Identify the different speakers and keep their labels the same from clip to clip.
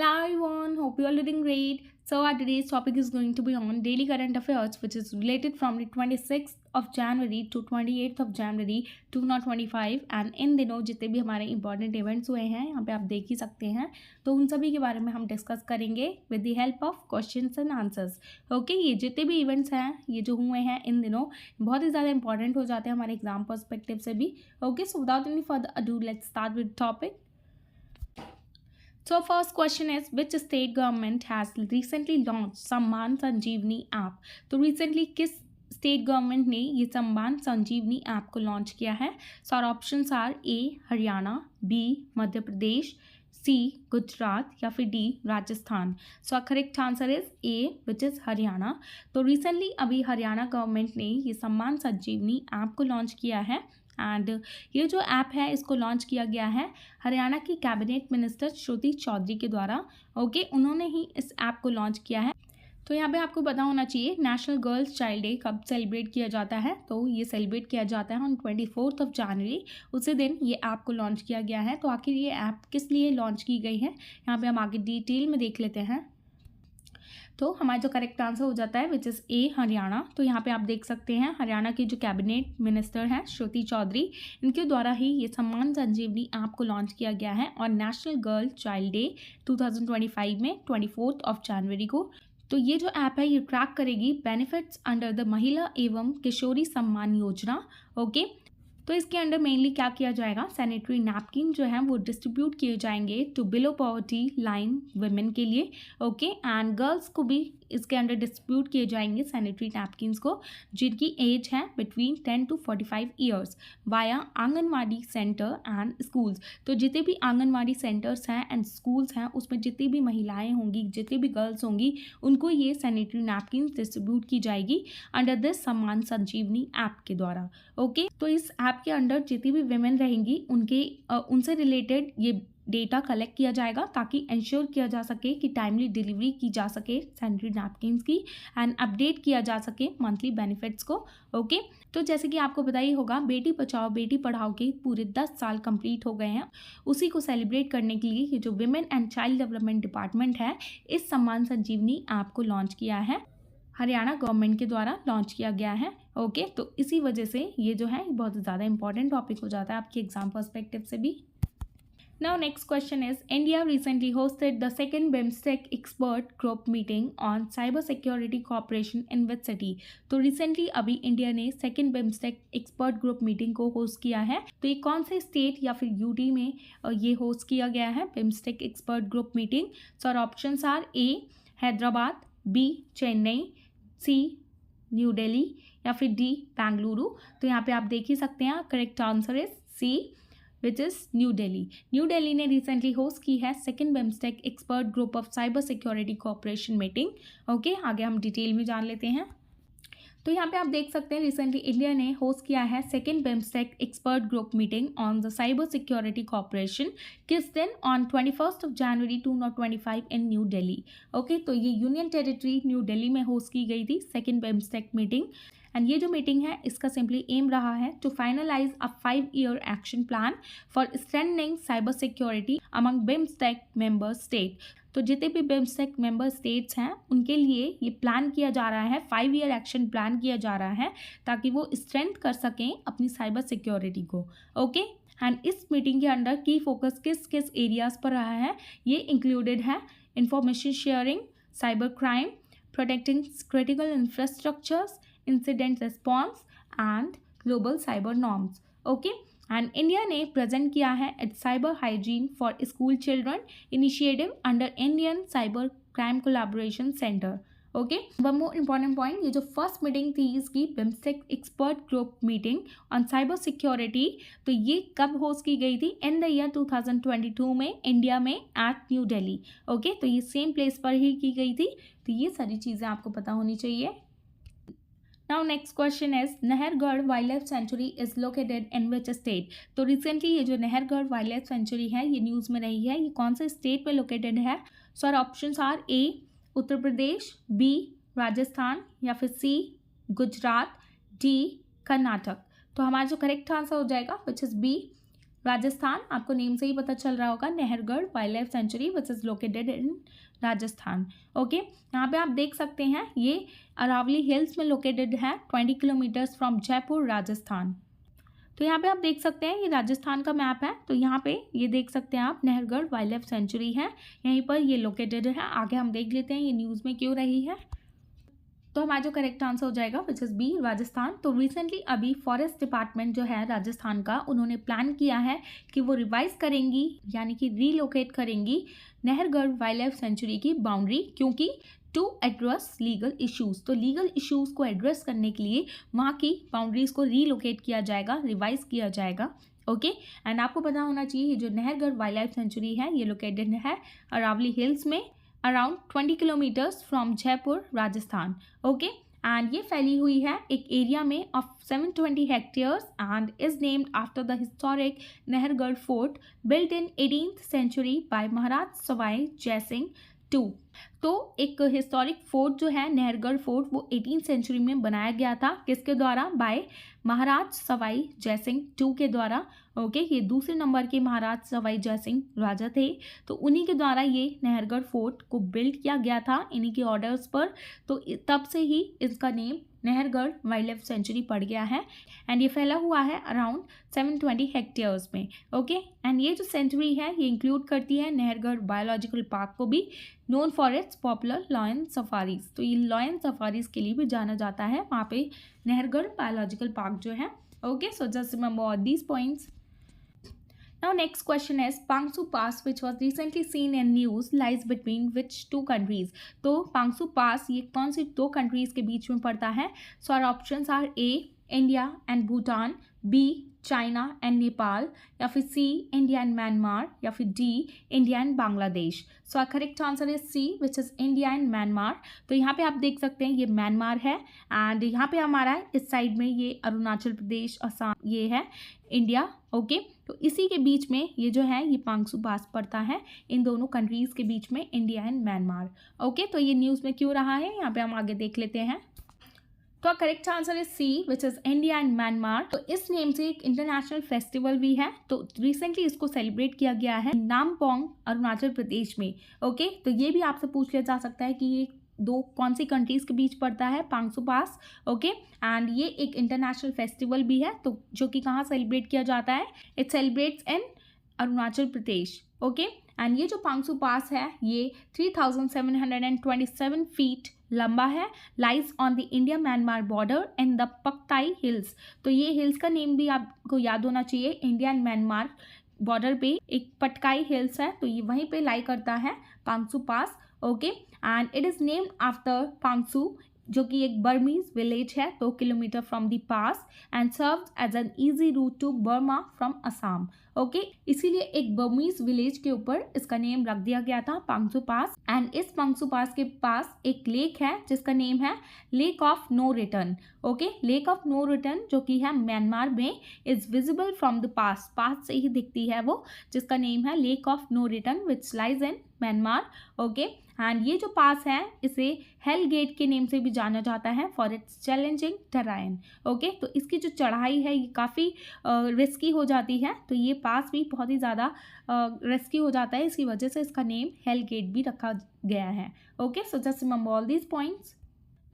Speaker 1: Hello everyone, hope you are doing great. So our today's topic is going to be on daily current affairs, which is related from the 26th of January to 28th of January 2025 and in दिनों जितने भी हमारे important events हुए हैं यहाँ पे आप देख ही सकते हैं, तो उन सभी के बारे में हम डिस्कस करेंगे with the help of questions and answers. Okay, ये जितने भी इवेंट्स हैं ये जो हुए हैं इन दिनों बहुत ही ज़्यादा इंपॉर्टेंट हो जाते हैं हमारे एग्जाम पर्सपेक्टिव से भी. Okay, so without any further ado let's start with topic. So first question is, which state government has recently launched Samman Sanjeevani app? तो recently किस स्टेट गवर्नमेंट ने ये सम्मान संजीवनी ऐप को लॉन्च किया है? So our options are A Haryana, B Madhya Pradesh, C Gujarat या फिर D Rajasthan. So our correct answer is A which is Haryana. तो रिसेंटली अभी हरियाणा गवर्नमेंट ने ये सम्मान संजीवनी ऐप को लॉन्च किया है एंड ये जो ऐप है इसको लॉन्च किया गया है हरियाणा की कैबिनेट मिनिस्टर श्रुति चौधरी के द्वारा. ओके, उन्होंने ही इस ऐप को लॉन्च किया है. तो यहाँ पे आपको पता होना चाहिए नेशनल गर्ल्स चाइल्ड डे कब सेलिब्रेट किया जाता है. तो ये सेलिब्रेट किया जाता है ऑन 24th of January. उसी दिन ये ऐप को लॉन्च किया गया है. तो आखिर ये ऐप किस लिए लॉन्च की गई है यहाँ पे हम आगे डिटेल में देख लेते हैं. तो हमारा जो करेक्ट आंसर हो जाता है विच इज़ ए हरियाणा. तो यहाँ पे आप देख सकते हैं हरियाणा के जो कैबिनेट मिनिस्टर हैं श्रुति चौधरी, इनके द्वारा ही ये सम्मान संजीवनी ऐप को लॉन्च किया गया है और नेशनल गर्ल चाइल्ड डे 2025 में 24th of January को. तो ये जो ऐप है ये ट्रैक करेगी बेनिफिट्स अंडर द महिला एवं किशोरी सम्मान योजना. ओके, तो इसके अंडर मेनली क्या किया जाएगा, सैनिटरी नैपकिन जो है वो डिस्ट्रीब्यूट किए जाएंगे to below poverty line women के लिए. ओके, एंड गर्ल्स को भी इसके अंडर डिस्ट्रीब्यूट किए जाएंगे सैनिटरी नैपकिन्स को जिनकी एज है between 10 to 45 years via anganwadi centre and schools. तो जितने भी आंगनवाड़ी सेंटर्स हैं एंड स्कूल्स हैं उसमें जितनी भी महिलाएं होंगी, जितनी भी गर्ल्स होंगी, उनको ये सैनिटरी नैपकिन्स डिस्ट्रीब्यूट की जाएगी अंडर दिस सम्मान संजीवनी ऐप के द्वारा. ओके, तो इस ऐप के अंडर जितनी भी विमेन रहेंगी उनसे रिलेटेड ये डेटा कलेक्ट किया जाएगा ताकि इंश्योर किया जा सके कि टाइमली डिलीवरी की जा सके सैनिटरी नैपकिन्स की एंड अपडेट किया जा सके मंथली बेनिफिट्स को. ओके, तो जैसे कि आपको पता ही होगा बेटी बचाओ बेटी पढ़ाओ के पूरे 10 साल कंप्लीट हो गए हैं. उसी को सेलिब्रेट करने के लिए ये जो women and child development department है इस सम्मान संजीवनी ऐप को लॉन्च किया है, हरियाणा गवर्नमेंट के द्वारा लॉन्च किया गया है. ओके, तो इसी वजह से ये जो है बहुत ज़्यादा इंपॉर्टेंट टॉपिक हो जाता है आपके एग्जाम पर्सपेक्टिव से भी. Now next question is, India recently hosted the second BIMSTEC expert group meeting on cyber security cooperation in which city? तो recently अभी इंडिया ने second BIMSTEC expert group meeting को होस्ट किया है. तो ये कौन से स्टेट या फिर यूटी में ये होस्ट किया गया है BIMSTEC expert group meeting? So options are A Hyderabad, B Chennai, C New Delhi या फिर डी बेंगलुरु. तो यहाँ पे आप देख ही सकते हैं correct answer is C which is New Delhi. New Delhi ने रिसेंटली होस्ट की है second BIMSTEC expert group of cyber security cooperation meeting. Okay, आगे हम डिटेल में जान लेते हैं. तो यहाँ पे आप देख सकते हैं रिसेंटली इंडिया ने होस्ट किया है second BIMSTEC expert group meeting on the cyber security cooperation. किस दिन? On 21st of January 2025 in new Delhi. Okay, तो ये यूनियन टेरिटरी न्यू दिल्ली में होस्ट की गई थी सेकेंड बिम्स्टेक मीटिंग. एंड ये जो मीटिंग है इसका सिंपली एम रहा है to finalize a 5-year action plan for strengthening cyber security among BIMSTEC member state. तो जितने भी बिम्स्टेक मेंबर स्टेट्स हैं उनके लिए ये प्लान किया जा रहा है, 5-year एक्शन प्लान किया जा रहा है ताकि वो स्ट्रेंथ कर सकें अपनी साइबर सिक्योरिटी को. ओके, एंड इस मीटिंग के अंडर की फोकस किस किस एरियाज़ पर रहा है ये इंक्लूडेड है information sharing, cyber crime, protecting critical infrastructures, incident response and global cyber norms. Okay, and India ने प्रेजेंट किया है eight cyber hygiene for school children initiative under Indian cyber crime collaboration centre. Okay, one more important point, ये जो first meeting थी इसकी BIMSTEC expert group meeting on cyber security, तो ये कब होस्ट की गई थी? इन द ईयर 2022 में इंडिया में एट न्यू दिल्ली. ओके, तो ये सेम प्लेस पर ही की गई थी. तो ये सारी चीज़ें आपको पता होनी चाहिए. Now next question is, Nahargarh wild sanctuary is located in which state? तो रिसेंटली ये जो नहरगढ़ वाइल्ड सेंचुरी है ये न्यूज़ में रही है, ये कौन से स्टेट पे लोकेटेड है? So our options are A Uttar Pradesh, B Rajasthan या फिर सी गुजरात, डी कर्नाटक. तो हमारा जो करेक्ट आंसर हो जाएगा विच इज़ बी राजस्थान, आपको नेम से ही पता चल रहा होगा, Nahargarh wild life sanctuary which is located in Rajasthan. Okay, यहाँ पे आप देख सकते हैं ये अरावली हिल्स में लोकेटेड है 20 किलोमीटर्स फ्रॉम जयपुर राजस्थान। तो यहाँ पे आप देख सकते हैं ये राजस्थान का मैप है। तो यहाँ पे ये देख सकते हैं आप, नहरगढ़ वाइल्ड लाइफ सेंचुरी है, यहीं पर ये लोकेटेड है। आगे हम देख लेते हैं ये न्यूज़ में क्यों रही है। तो हमारा जो करेक्ट आंसर हो जाएगा विच इज़ बी, राजस्थान। तो रिसेंटली अभी फॉरेस्ट डिपार्टमेंट जो है राजस्थान का, उन्होंने प्लान किया है कि वो रिवाइज करेंगी यानी कि रीलोकेट करेंगी नहरगढ़ वाइल्ड लाइफ सेंचुरी की बाउंड्री, क्योंकि टू एड्रेस लीगल इश्यूज़। तो लीगल इश्यूज़ को एड्रेस करने के लिए वहाँ की बाउंड्रीज़ को रीलोकेट किया जाएगा, रिवाइज किया जाएगा। ओके, एंड आपको पता होना चाहिए ये जो नहरगढ़ वाइल्ड लाइफ सेंचुरी है ये लोकेटेड है अरावली हिल्स में around 20 kilometres from Jaipur Rajasthan. Okay, and ये फैली हुई है एक एरिया में of 720 hectares and is named after the historic Nahargarh fort built in 18th century by Maharaj Sawai Jaisingh two. तो एक हिस्टोरिक फोर्ट जो है नहरगढ़ फोर्ट वो 18th सेंचुरी में बनाया गया था, किसके द्वारा? बाय महाराज सवाई जयसिंह टू के द्वारा। ओके, ये दूसरे नंबर के महाराज सवाई जयसिंह राजा थे, तो उन्हीं के द्वारा ये नहरगढ़ फोर्ट को बिल्ड किया गया था, इन्हीं के ऑर्डर्स पर। तो तब से ही इसका name Nahargarh wild life sanctuary पड़ गया है एंड ये फैला हुआ है अराउंड 720 हेक्टेयर्स में। ओके, एंड ये जो सेंचुरी है ये इंक्लूड करती है नहरगढ़ बायोलॉजिकल पार्क को भी, known for its popular lion safaris. तो ये लॉयन सफारीज के लिए भी जाना जाता है वहाँ पे नहरगढ़ बायोलॉजिकल पार्क जो है। Okay, so just remember all these points. Now next question is Pangsu Pass which was recently seen in news lies between which two countries? तो Pangsu Pass ये कौन सी दो कंट्रीज के बीच में पड़ता है? So our options are A India and Bhutan, B China and Nepal, या फिर सी इंडिया एंड म्यांमार, या फिर D India and Bangladesh. So our correct answer is C which is India and Myanmar. तो यहाँ पे आप देख सकते हैं ये म्यांमार है एंड यहाँ पे हमारा इस साइड में ये अरुणाचल प्रदेश, असम ये है इंडिया। ओके, तो इसी के बीच में ये जो है ये पांगसू पास पड़ता है इन दोनों कंट्रीज़ के बीच में, इंडिया एंड म्यांमार। ओके, तो ये न्यूज़ में क्यों रहा है यहाँ पे हम आगे देख लेते हैं। तो correct answer is C which is India and Myanmar. तो इस नेम से एक इंटरनेशनल फेस्टिवल भी है, तो रिसेंटली इसको सेलिब्रेट किया गया है नामपोंग अरुणाचल प्रदेश में। ओके, तो ये भी आपसे पूछ लिया जा सकता है कि ये दो कौन सी कंट्रीज़ के बीच पड़ता है पांगसू पास। ओके, एंड ये एक इंटरनेशनल फेस्टिवल भी है, तो जो कि कहाँ सेलिब्रेट किया जाता है? It celebrates in Arunachal Pradesh. Okay, and ये जो पांगसू पास है ये 3727 फीट लंबा है, lies on the India Myanmar border in the पकताई हिल्स। तो ये हिल्स का नेम भी आपको याद होना चाहिए, इंडिया एंड म्यांमार बॉर्डर पे एक पटकाई हिल्स है, तो ये वहीं पे लाई करता है Pangsau pass. Okay, and it is named after Pangsau जो कि एक बर्मीज विलेज है 2 kilometre from the pass and serves as an easy route to Burma from Assam. Okay, इसीलिए एक बर्मीज विलेज के ऊपर इसका नेम रख दिया गया था पांगसू पास। एंड इस पांगसू पास के पास एक लेक है जिसका नेम है lake of no return. Okay, lake of no return जो कि है म्यांमार में, is visible from the pass, पास से ही दिखती है वो, जिसका नेम है lake of no return which lies in Myanmar. Okay, and ये जो पास है इसे हेल गेट के नेम से भी जाना जाता है for its challenging terrain. Okay, तो इसकी जो चढ़ाई है ये काफ़ी रिस्की हो जाती है, तो ये पास भी बहुत ही ज़्यादा रिस्की हो जाता है, इसी वजह से इसका नेम हेल गेट भी रखा गया है। Okay, so just remember all these points.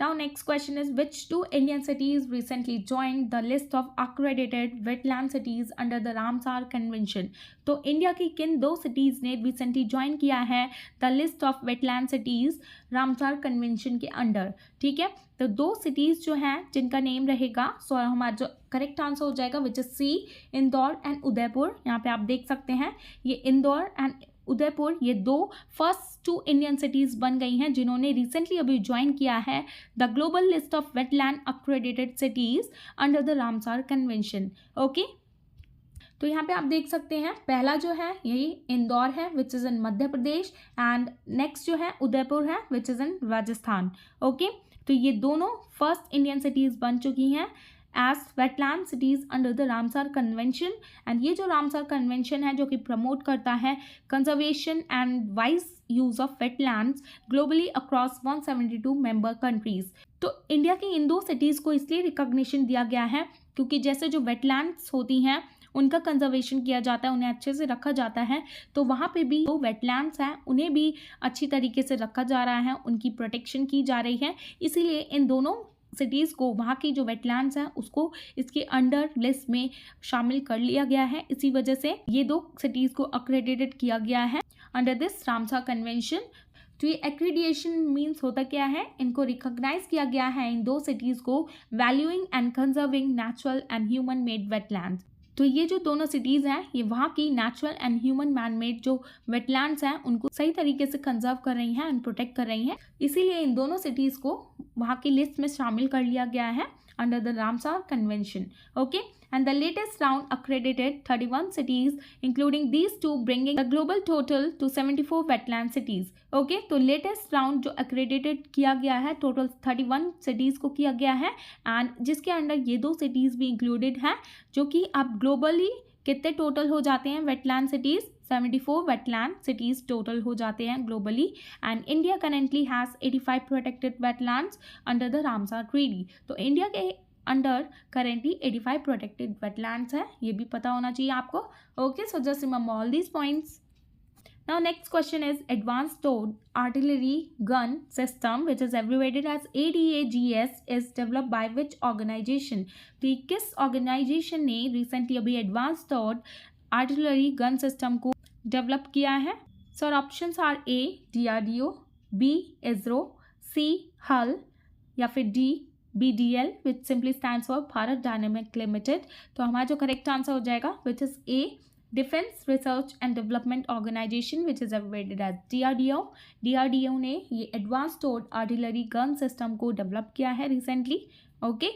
Speaker 1: Now next question is which two Indian cities recently joined the list of accredited wetland cities under the Ramsar Convention? तो इंडिया की किन दो cities ने recently join किया है the list of wetland cities Ramsar convention के under? ठीक है, तो दो सिटीज़ जो हैं जिनका नेम रहेगा, सो हमारा जो करेक्ट आंसर हो जाएगा which is C Indore and Udaipur. यहाँ पे आप देख सकते हैं ये इंदौर एंड उदयपुर ये दो फर्स्ट टू इंडियन सिटीज़ बन गई हैं जिन्होंने रिसेंटली अभी ज्वाइन किया है the global list of wetland accredited cities under the Ramsar convention. Okay, तो यहाँ पे आप देख सकते हैं पहला जो है यही इंदौर है which is in Madhya Pradesh and next जो है उदयपुर है which is in Rajasthan. Okay, तो ये दोनों फर्स्ट इंडियन सिटीज़ बन चुकी हैं as wetland cities under the Ramsar convention. And ये जो रामसार कन्वेंशन है जो कि प्रमोट करता है conservation and wise use of wetlands globally across 172 member countries. तो इंडिया की इन दो सिटीज़ को इसलिए रिकॉग्निशन दिया गया है क्योंकि जैसे जो वेटलैंड्स होती हैं उनका कंजर्वेशन किया जाता है, उन्हें अच्छे से रखा जाता है। तो वहाँ पे भी जो वेटलैंड्स हैं उन्हें भी अच्छी तरीके से रखा जा रहा है, उनकी प्रोटेक्शन की जा रही है। इसीलिए इन दोनों सिटीज़ को, वहाँ की जो वेटलैंड्स हैं उसको इसके अंडर लिस्ट में शामिल कर लिया गया है। इसी वजह से ये 2 सिटीज़ को अक्रेडिटेड किया गया है अंडर दिस रामसर कन्वेंशन। तो ये एक्रीडिएशन मीन्स होता क्या है, इनको रिकॉग्नाइज किया गया है इन 2 सिटीज़ को, valuing and conserving natural and human made wetlands. तो ये जो दोनों सिटीज़ हैं ये वहाँ की natural and human man made जो वेटलैंड्स हैं उनको सही तरीके से कंजर्व कर रही हैं एंड प्रोटेक्ट कर रही हैं। इसीलिए इन दोनों सिटीज़ को वहाँ की लिस्ट में शामिल कर लिया गया है under the Ramsar Convention. Okay, and the latest round accredited 31 cities including these two, bringing the global total to 74 wetland cities. Okay, तो latest round जो accredited किया गया है total 31 cities को किया गया है and जिसके अंडर ये 2 cities भी included हैं जो कि अब globally कितने टोटल हो जाते हैं wetland cities, 74 wetland cities total हो जाते हैं globally. And India currently has 85 protected wetlands under the Ramsar treaty. तो इंडिया के अंडर करेंटली 85 प्रोटेक्टेड वेटलैंड्स है, ये भी पता होना चाहिए आपको। Okay, so just remember all these points. Now next question is advanced towed artillery gun system which is abbreviated as ADAGS is developed by which organization? तो किस organization ने recently अभी advanced towed artillery gun system को develop किया है? So our options are A DRDO, B ISRO, C HAL या फिर D BDL which simply stands for Bharat dynamic limited. तो हमारा जो करेक्ट आंसर हो जाएगा which is A defence research and development organisation which is abbreviated as DRDO। DRDO ने ये advance towed artillery gun system को डेवलप किया है रिसेंटली। ओके,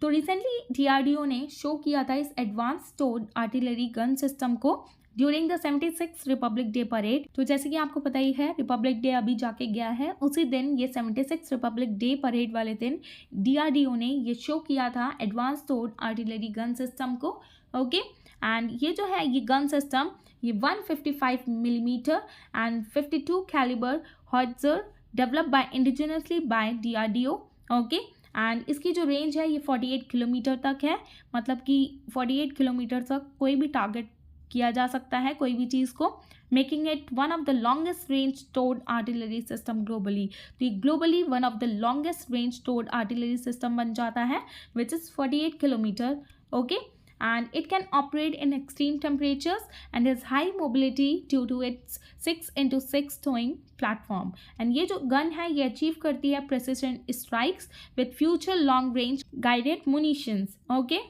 Speaker 1: तो रिसेंटली DRDO ने शो किया था इस advance towed artillery gun system को during the 76 Republic Day parade. तो जैसे कि आपको पता ही है रिपब्लिक डे अभी जाके गया है, उसी दिन ये 76 रिपब्लिक डे परेड वाले दिन DRDO ने ये शो किया था advance towed artillery gun system को। ओके, एंड ये जो है ये गन सिस्टम ये 155 millimetre and 52 calibre howitzer develop by indigenously by DRDO। Okay, and इसकी जो रेंज है ये 48 किलोमीटर तक है, मतलब कि 48 किलोमीटर तक कोई भी टारगेट किया जा सकता है कोई भी चीज़ को, making it one of the longest range towed artillery system globally. तो ये globally one of the longest range towed artillery system बन जाता है which is 48 kilometre. Okay, and it can operate in extreme temperatures and has high mobility due to its 6x6 towing platform। and ये जो gun है ये achieve करती है precision strikes with future long range guided munitions। okay,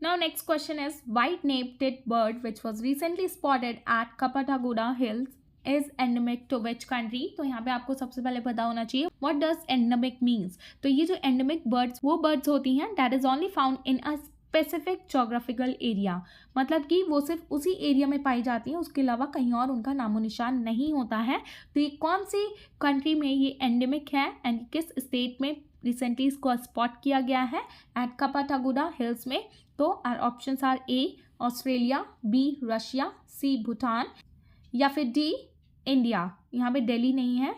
Speaker 1: now next question is white-naped bird which was recently spotted at Kapataguda Hills is endemic to which country? तो यहाँ पे आपको सबसे पहले पता होना चाहिए what does endemic means। तो ये जो endemic birds वो birds होती हैं that is only found in a specific geographical area, मतलब कि वो सिर्फ उसी एरिया में पाई जाती हैं, उसके अलावा कहीं और उनका नामो निशान नहीं होता है। तो ये कौन सी कंट्री में ये एंडेमिक है एंड किस स्टेट में रिसेंटली इसको स्पॉट किया गया है? एट कपाटागुडा हिल्स में। तो are options are A Australia, B Russia, C Bhutan या फिर डी इंडिया। यहाँ पे दिल्ली नहीं है,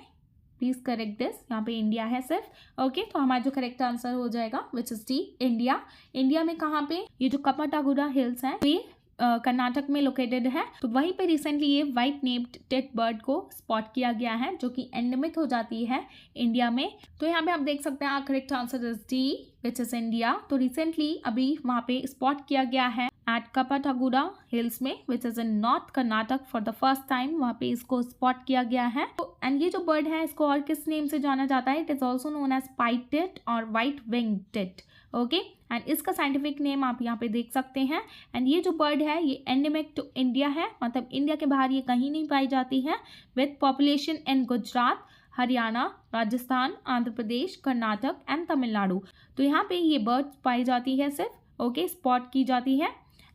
Speaker 1: प्लीज़ करेक्ट दिस, यहाँ पे इंडिया है सिर्फ। ओके, तो हमारा जो करेक्ट आंसर हो जाएगा which is D India. India में कहाँ पे? ये जो कपाटागुडा हिल्स हैं ये कर्नाटक में लोकेटेड है। तो वहीं पे रिसेंटली ये व्हाइट नेप्ड टेट बर्ड को स्पॉट किया गया है जो कि एंडेमिक हो जाती है इंडिया में। तो यहाँ पे आप देख सकते हैं correct answer is D which is India. तो रिसेंटली अभी वहाँ पे स्पॉट किया गया है एट कपाटागुडा हिल्स में which is in north Karnataka for the first time, वहाँ पे इसको स्पॉट किया गया है। एंड ये जो बर्ड है इसको और किस नेम से जाना जाता है? It is also known as pied tit और white wing tit. Okay, and इसका साइंटिफिक नेम आप यहाँ पे देख सकते हैं। एंड ये जो बर्ड है ये एंडेमिक टू इंडिया है, मतलब इंडिया के बाहर ये कहीं नहीं पाई जाती है, with population in Gujarat, Haryana, Rajasthan, Andhra Pradesh, Karnataka and Tamil Nadu. तो यहाँ पे ये बर्ड्स पाई जाती है सिर्फ। ओके, स्पॉट की जाती है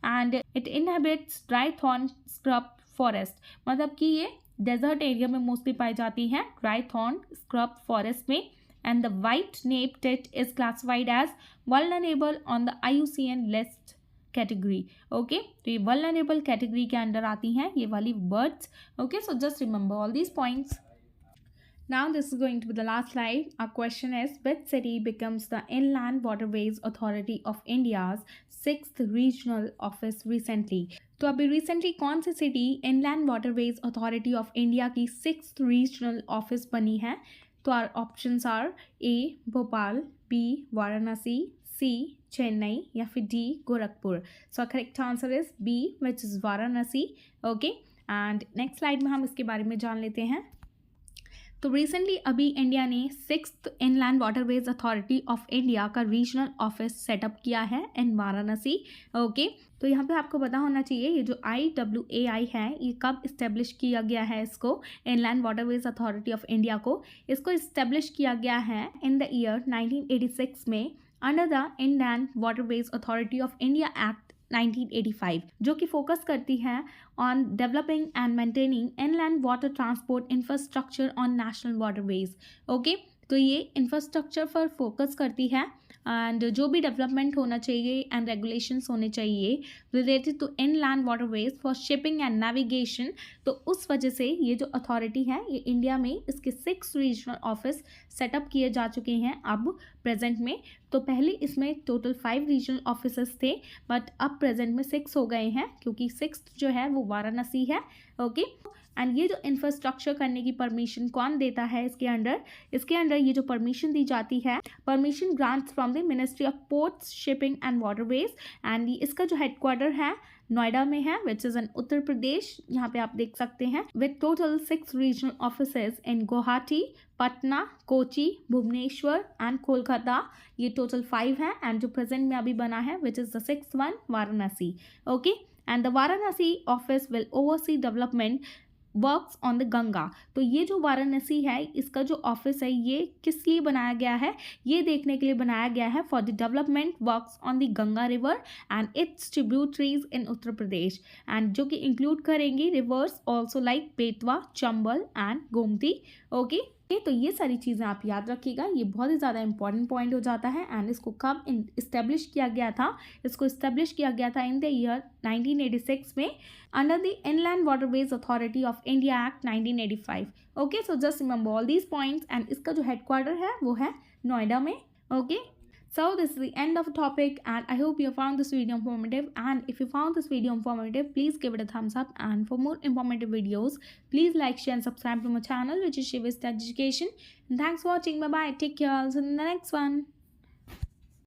Speaker 1: and it inhabits dry thorn scrub forest, मतलब कि ये डेजर्ट एरिया में मोस्टली पाई जाती है, ड्राई थॉर्न स्क्रब फॉरेस्ट में। And the white-naped tit is classified as vulnerable on the IUCN list category। okay, तो ये vulnerable category के अंदर आती हैं ये वाली birds। okay, so just remember all these points। Now this is going to be the last slide. Our question is, which city becomes the Inland Waterways Authority of India's 6th regional office recently? तो अभी recently कौन सी city inland waterways authority of India की 6th regional office बनी है? तो are options are A Bhopal, B Varanasi, C Chennai या फिर D Gorakhpur. So correct answer is B which is Varanasi. Okay, and next slide में हम इसके बारे में जान लेते हैं. तो रिसेंटली अभी इंडिया ने 6th inland waterways authority of India का रीजनल ऑफिस सेटअप किया है इन वाराणसी. ओके, तो यहाँ पे आपको पता होना चाहिए ये जो IWAI है ये कब इस्टेब्लिश किया गया है. इसको inland waterways authority of India को इसको इस्टेब्लिश किया गया है इन द ईयर 1986 में under the inland waterways authority of India act 1985, जो कि फोकस करती है on developing and maintaining inland water transport infrastructure on national waterways. Okay, तो ये इंफ्रास्ट्रक्चर पर फोकस करती है एंड जो भी डेवलपमेंट होना चाहिए एंड रेगुलेशंस होने चाहिए related to inland waterways for shipping and navigation. तो उस वजह से ये जो अथॉरिटी है ये इंडिया में इसके 6 रीजनल ऑफिस सेटअप किए जा चुके हैं अब प्रेजेंट में. तो पहले इसमें टोटल 5 रीजनल ऑफिसर्स थे बट अब प्रेजेंट में 6 हो गए हैं क्योंकि 6th जो है वो वाराणसी है. ओके, एंड ये जो इंफ्रास्ट्रक्चर करने की परमिशन कौन देता है इसके अंडर ये जो परमिशन दी जाती है, permission grants from the ministry of ports, shipping and waterways. And इसका जो हेडक्वार्टर है नोएडा में है विच इज़ इन उत्तर प्रदेश. यहाँ पे आप देख सकते हैं with total 6 regional offices in Guwahati, Patna, Kochi, Bhubaneswar and Kolkata. ये टोटल 5 है एंड जो प्रेजेंट में अभी बना है which is the 6th one Varanasi. Okay, and the Varanasi office will oversee development works on the Ganga. तो ये जो वाराणसी है इसका जो ऑफिस है ये किस लिए बनाया गया है? ये देखने के लिए बनाया गया है for the development works on the Ganga river and it's tributaries in Uttar Pradesh, and जो कि इंक्लूड करेंगी reverse also like Betwa, Chambal and Gomti. Okay, तो ये सारी चीज़ें आप याद रखिएगा, ये बहुत ही ज़्यादा इंपॉर्टेंट पॉइंट हो जाता है. एंड इसको कब इस्टेब्लिश किया गया था? इसको इस्टेब्लिश किया गया था इन द ईयर 1986 में under the inland waterways authority of India act 1985. Okay, so just remember all these points. And इसका जो हेडक्वार्टर है वो है नोएडा में. Okay, so this is the end of the topic and I hope you found this video informative, and if you found this video informative please give it a thumbs up, and for more informative videos please like, share and subscribe to my channel which is Shiva's Education. And thanks for watching. Bye bye, take care, I'll see you in the next one.